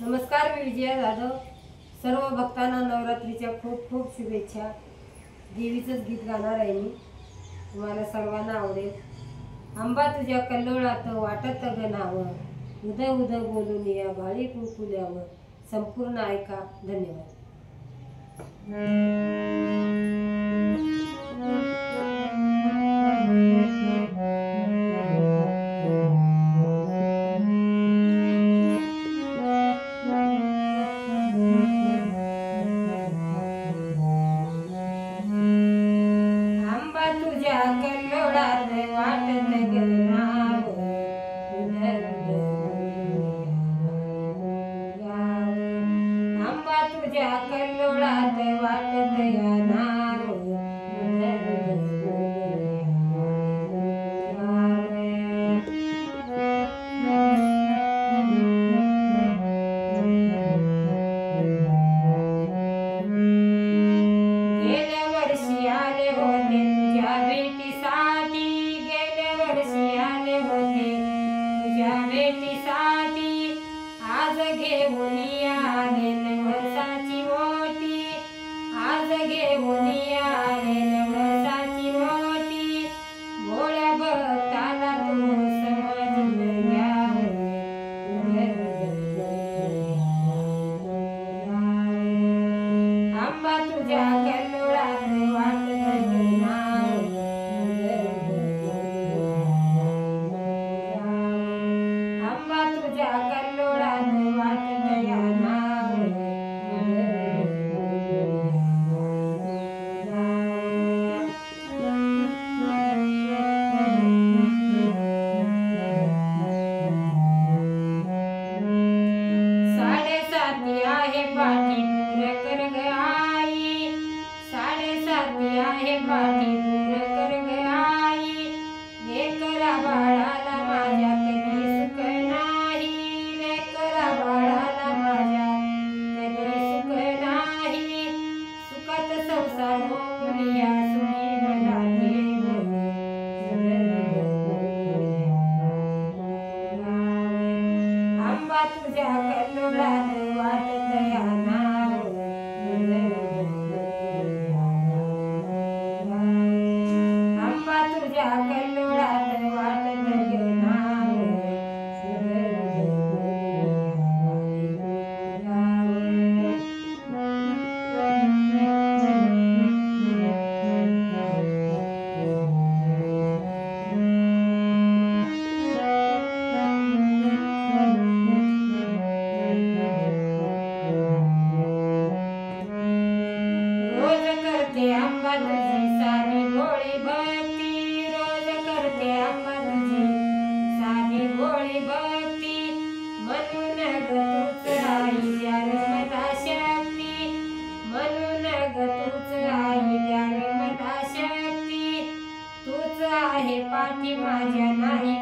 नमस्कार, मी विजया जाधव। सर्व भक्तांना नवरात्रीच्या खूप खूप शुभेच्छा। देवीचंच गीत गाणार आहे मी, तुम्हाला सर्वांना आवडेल। अंबा तुझ्या कल्लोळात वाटत गणावं, उद उद बोलून या भाळी कुंकुल्यावर। संपूर्ण ऐका, धन्यवाद। अंबा तुझ्या कल्लोळात वाटत गणावं, उद उद अंबा तुझ्या कल्लोळात वाटत गणावं, उद गेल्या वर्षी आले होते तुझ्या भेटीसाठी, गेल्या वर्षी आले होते तुझ्या भेटीसाठी। आज घेऊन आले नवसाची मोठी, आज घेऊन आले नवसाची मोठी। भोळ्या भक्ताला तू समजून घ्यावं, अंबा तुझ्या कल्लोळात वाटत गणावं, अंबा तुझ्या कल्लोळात वाटत गणावं। साडेसाती आहे पाठी दूर कर ग आई, साडेसाती आहे पाठी दूर कर ग आई। लेकरा बाळाला माझ्या कधी सुख नाही, लेकरा बाळाला माझ्या कधी सुख नाही। सुखात संसार होऊन या सुखी मला देव, अंबा तुझ्या कल्लोळात वाटत गणावं, अंबा तुझ्या कल्लोळात वाटत गणावं। रोज करते अंबा तुझी सारी भोळी भक्ती, रोज करते अंबा तुझी सारी भोळी भक्ती। म्हणून ग तूच आई द्याल मला शक्ती, म्हणून ग तूच आई द्याल मला शक्ती। तूच आहे पाठी माझ्या, नाही